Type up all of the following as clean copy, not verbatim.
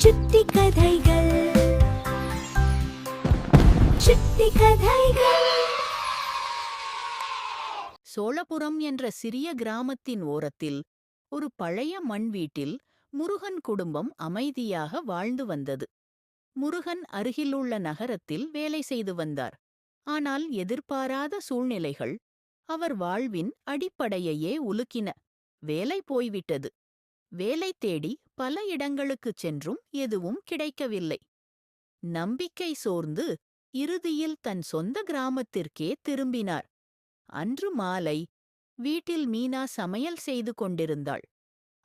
சுட்டி கதைகள் சுட்டி கதைகள். சோழபுரம் என்ற சிறிய கிராமத்தின் ஓரத்தில் ஒரு பழைய மண் வீட்டில் முருகன் குடும்பம் அமைதியாக வாழ்ந்து வந்தது. முருகன் அருகிலுள்ள நகரத்தில் வேலை செய்து வந்தார். ஆனால் எதிர்பாராத சூழ்நிலைகள் அவர் வாழ்வின் அடிப்படையையே உலுக்கின. வேலை போய்விட்டது. வேலை தேடி பல இடங்களுக்குச் சென்றும் எதுவும் கிடைக்கவில்லை. நம்பிக்கை சோர்ந்து இறுதியில் தன் சொந்த கிராமத்திற்கே திரும்பினார். அன்று மாலை வீட்டில் மீனா சமையல் செய்து கொண்டிருந்தாள்.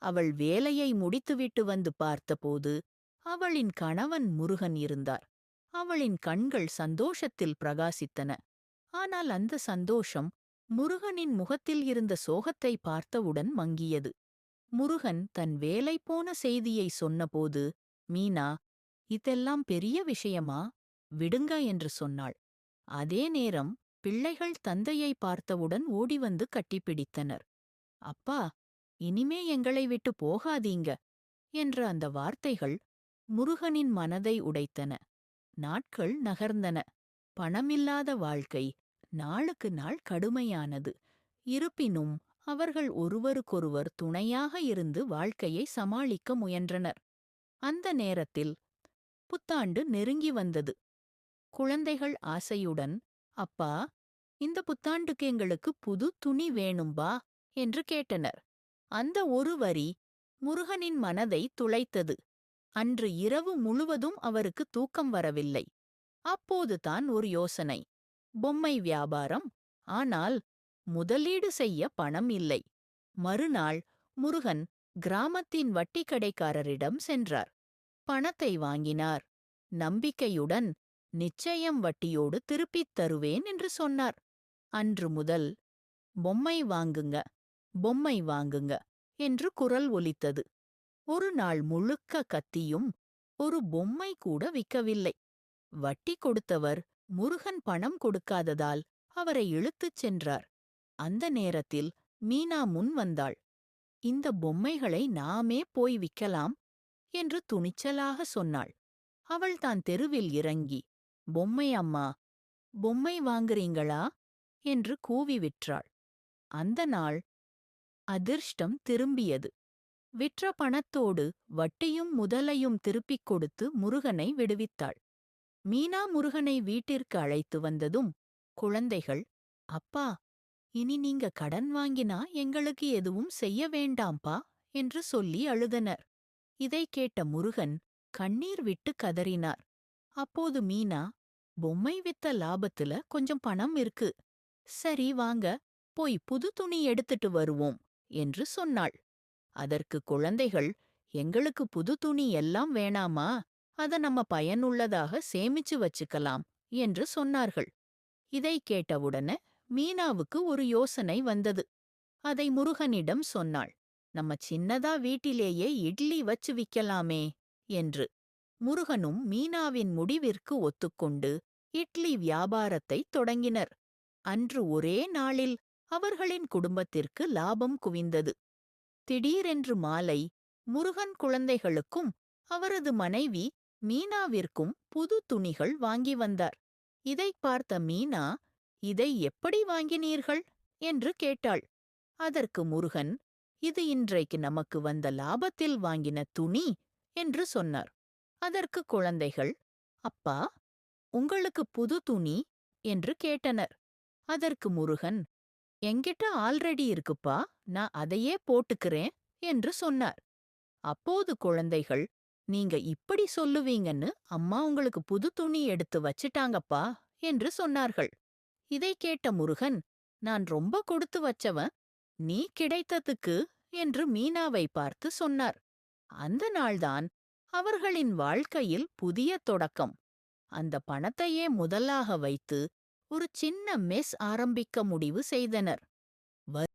அவள் வேலையை முடித்துவிட்டு வந்து பார்த்தபோது அவளின் கணவன் முருகன் இருந்தார். அவளின் கண்கள் சந்தோஷத்தில் பிரகாசித்தன. ஆனால் அந்த சந்தோஷம் முருகனின் முகத்தில் இருந்த சோகத்தை பார்த்தவுடன் மங்கியது. முருகன் தன் வேலை போன செய்தியை சொன்னபோது மீனா, இதெல்லாம் பெரிய விஷயமா, விடுங்க என்று சொன்னாள். அதே நேரம் பிள்ளைகள் தந்தையை பார்த்தவுடன் ஓடிவந்து கட்டிப்பிடித்தனர். அப்பா, இனிமே எங்களை விட்டு போகாதீங்க என்ற அந்த வார்த்தைகள் முருகனின் மனதை உடைத்தன. நாட்கள் நகர்ந்தன. பணமில்லாத வாழ்க்கை நாளுக்கு நாள் கடுமையானது. இருப்பினும் அவர்கள் ஒருவருக்கொருவர் துணையாக இருந்து வாழ்க்கையை சமாளிக்க முயன்றனர். அந்த நேரத்தில் புத்தாண்டு நெருங்கி வந்தது. குழந்தைகள் ஆசையுடன், அப்பா, இந்த புத்தாண்டுக்கு எங்களுக்கு புது துணி வேணும்பா என்று கேட்டனர். அந்த ஒரு வரி முருகனின் மனதை துளைத்தது. அன்று இரவு முழுவதும் அவருக்கு தூக்கம் வரவில்லை. அப்போதுதான் ஒரு யோசனை. பொம்மை வியாபாரம். ஆனால் முதலீடு செய்ய பணம் இல்லை. மறுநாள் முருகன் கிராமத்தின் வட்டிக்கடைக்காரரிடம் சென்றார். பணத்தை வாங்கினார். நம்பிக்கையுடன், நிச்சயம் வட்டியோடு திருப்பித் தருவேன் என்று சொன்னார். அன்று முதல் பொம்மை வாங்குங்க, பொம்மை வாங்குங்க என்று குரல் ஒலித்தது. ஒரு நாள் முழுக்க கத்தியும் ஒரு பொம்மை கூட விற்கவில்லை. வட்டி கொடுத்தவர் முருகன் பணம் கொடுக்காததால் அவரை இழுத்துச் சென்றார். அந்த நேரத்தில் மீனா முன் வந்தாள். இந்த பொம்மைகளை நாமே போய் விற்கலாம் என்று துணிச்சலாக சொன்னாள். அவள் தான் தெருவில் இறங்கி, பொம்மை அம்மா, பொம்மை வாங்குறீங்களா என்று கூவி விற்றாள். அந்த நாள் அதிர்ஷ்டம் திரும்பியது. விற்ற பணத்தோடு வட்டியும் முதலையும் திருப்பிக் கொடுத்து முருகனை விடுவித்தாள். மீனா முருகனை வீட்டிற்கு அழைத்து வந்ததும் குழந்தைகள், அப்பா, இனி நீங்க கடன் வாங்கினா எங்களுக்கு எதுவும் செய்ய வேண்டாம்பா என்று சொல்லி அழுதனர். இதை கேட்ட முருகன் கண்ணீர் விட்டு கதறினார். அப்போது மீனா, பொம்மை வித்த லாபத்துல கொஞ்சம் பணம் இருக்கு. சரி வாங்க, போய் புது துணி எடுத்துட்டு வருவோம் என்று சொன்னாள். அதற்கு குழந்தைகள், எங்களுக்கு புது துணி எல்லாம் வேணாமா, அத நம்ம பயனுள்ளதாக சேமிச்சு வச்சுக்கலாம் என்று சொன்னார்கள். இதை கேட்டவுடனே மீனாவுக்கு ஒரு யோசனை வந்தது. அதை முருகனிடம் சொன்னாள். நம்ம சின்னதா வீட்டிலேயே இட்லி வச்சு விக்கலாமே என்று. முருகனும் மீனாவின் முடிவிற்கு ஒத்துக்கொண்டு இட்லி வியாபாரத்தை தொடங்கினர். அன்று ஒரே நாளில் அவர்களின் குடும்பத்திற்கு லாபம் குவிந்தது. திடீரென்று மாலை முருகன் குழந்தைகளுக்கும் அவரது மனைவி மீனாவிற்கும் புது துணிகள் வாங்கி வந்தார். இதைப் பார்த்த மீனா, இதை எப்படி வாங்கினீர்கள் என்று கேட்டாள். அதற்கு முருகன், இது இன்றைக்கு நமக்கு வந்த லாபத்தில் வாங்கின துணி என்று சொன்னார். அதற்கு குழந்தைகள், அப்பா, உங்களுக்கு புது துணி என்று கேட்டனர். அதற்கு முருகன், என்கிட்ட ஆல்ரெடி இருக்குப்பா, நான் அதையே போட்டுக்கிறேன் என்று சொன்னார். அப்போது குழந்தைகள், நீங்க இப்படி சொல்லுவீங்கன்னு அம்மா உங்களுக்கு புது துணி எடுத்து வச்சிட்டாங்கப்பா என்று சொன்னார்கள். இதை கேட்ட முருகன், நான் ரொம்ப கொடுத்து வச்சவன், நீ கிடைத்ததுக்கு என்று மீனாவை பார்த்து சொன்னார். அந்த நாள்தான் அவர்களின் வாழ்க்கையில் புதிய தொடக்கம். அந்த பணத்தையே முதலாக வைத்து ஒரு சின்ன மெஸ் ஆரம்பிக்க முடிவு செய்தனர்.